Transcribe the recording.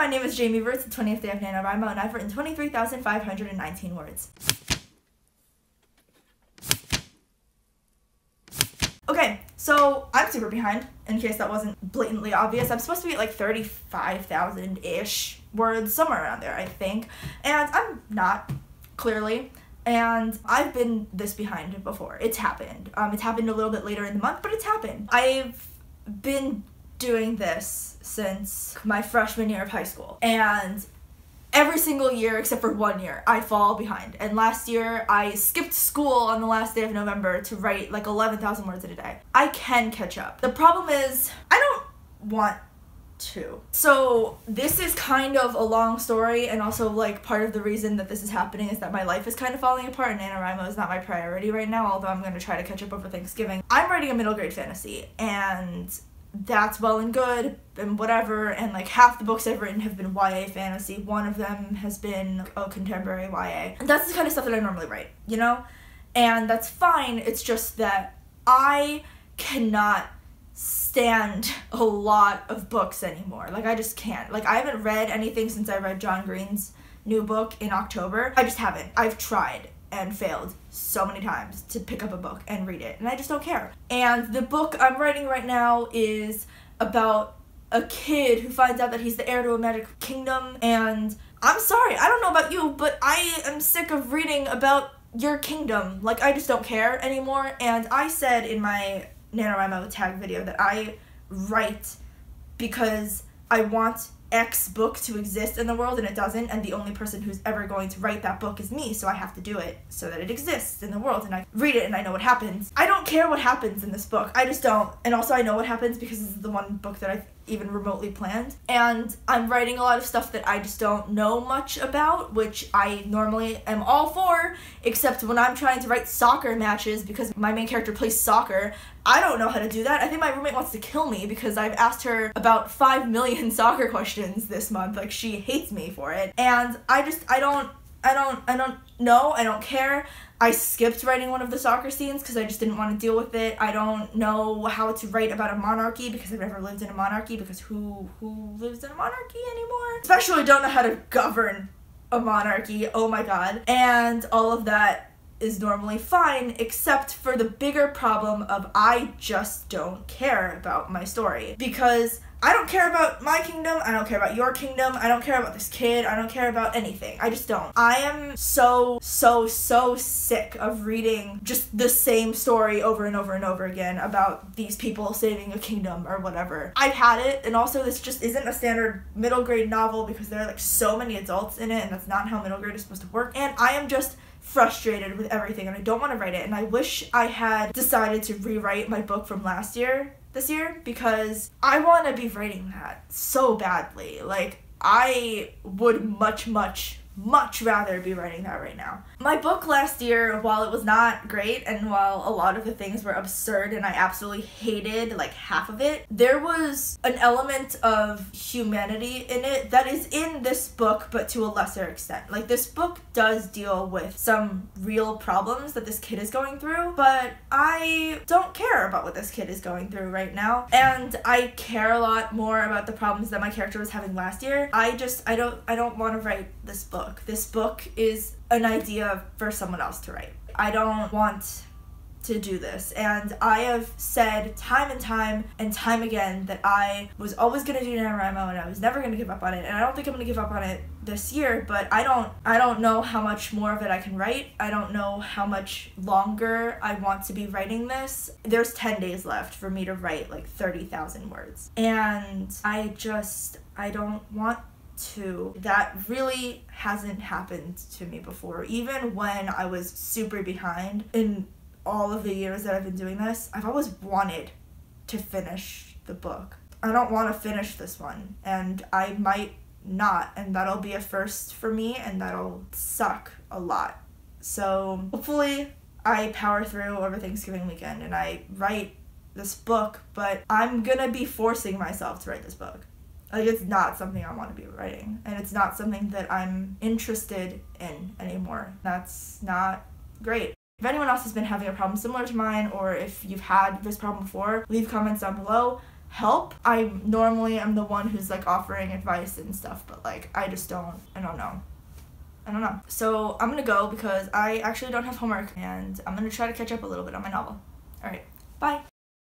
my name is Jamie Verts, the 20th day of NaNoWriMo, and I've written 23,519 words. Okay, so I'm super behind, in case that wasn't blatantly obvious. I'm supposed to be at like 35,000-ish words, somewhere around there, I think. And I'm not, clearly. And I've been this behind before. It's happened. It's happened a little bit later in the month, but it's happened. I've been doing this since my freshman year of high school. And every single year, except for 1 year, I fall behind. And last year, I skipped school on the last day of November to write like 11,000 words in a day. I can catch up. The problem is, I don't want to. So this is kind of a long story, and also like part of the reason that this is happening is that my life is kind of falling apart and NaNoWriMo is not my priority right now, although I'm going to try to catch up over Thanksgiving. I'm writing a middle grade fantasy, and that's well and good and whatever, and like half the books I've written have been YA fantasy. One of them has been a contemporary YA. And that's the kind of stuff that I normally write, you know? And that's fine, it's just that I cannot stand a lot of books anymore. Like, I just can't. Like, I haven't read anything since I read John Green's new book in October. I just haven't. I've tried and failed so many times to pick up a book and read it, and I just don't care. And the book I'm writing right now is about a kid who finds out that he's the heir to a magic kingdom, and I'm sorry, I don't know about you, but I am sick of reading about your kingdom. Like, I just don't care anymore. And I said in my NaNoWriMo tag video that I write because I want X book to exist in the world, and it doesn't, and the only person who's ever going to write that book is me, so I have to do it so that it exists in the world, and I read it and I know what happens. I don't care what happens in this book. I just don't. And also I know what happens because this is the one book that I've even remotely planned. And I'm writing a lot of stuff that I just don't know much about, which I normally am all for, except when I'm trying to write soccer matches because my main character plays soccer. I don't know how to do that. I think my roommate wants to kill me because I've asked her about 5 million soccer questions this month. Like, she hates me for it. And I don't know. I don't care. I skipped writing one of the soccer scenes because I just didn't want to deal with it. I don't know how to write about a monarchy because I've never lived in a monarchy, because who lives in a monarchy anymore? Especially don't know how to govern a monarchy. Oh my god. And all of that is normally fine, except for the bigger problem of I just don't care about my story. Because I don't care about my kingdom, I don't care about your kingdom, I don't care about this kid, I don't care about anything. I just don't. I am so sick of reading just the same story over and over and over again about these people saving a kingdom or whatever. I've had it, and also this just isn't a standard middle grade novel because there are like so many adults in it, and that's not how middle grade is supposed to work. And I am just frustrated with everything, and I don't want to write it, and I wish I had decided to rewrite my book from last year this year, because I want to be writing that so badly. Like, I would much rather be writing that right now. My book last year, while it was not great, and while a lot of the things were absurd and I absolutely hated like half of it, there was an element of humanity in it that is in this book, but to a lesser extent. Like, this book does deal with some real problems that this kid is going through, but I don't care about what this kid is going through right now, and I care a lot more about the problems that my character was having last year. I don't want to write this book. This book is an idea for someone else to write. I don't want to do this, and I have said time and time again that I was always going to do NaNoWriMo and I was never going to give up on it, and I don't think I'm going to give up on it this year, but I don't know how much more of it I can write. I don't know how much longer I want to be writing this. There's 10 days left for me to write like 30,000 words, and I don't want to. That really hasn't happened to me before. Even when I was super behind in all of the years that I've been doing this, I've always wanted to finish the book. I don't want to finish this one, and I might not, and that'll be a first for me, and that'll suck a lot. So hopefully I power through over Thanksgiving weekend and I write this book, but I'm gonna be forcing myself to write this book. Like, it's not something I want to be writing, and it's not something that I'm interested in anymore. That's not great. If anyone else has been having a problem similar to mine, or if you've had this problem before, leave comments down below. help. I normally am the one who's like offering advice and stuff, but like I don't know. So I'm gonna go because I actually don't have homework, and I'm gonna try to catch up a little bit on my novel. Alright, bye.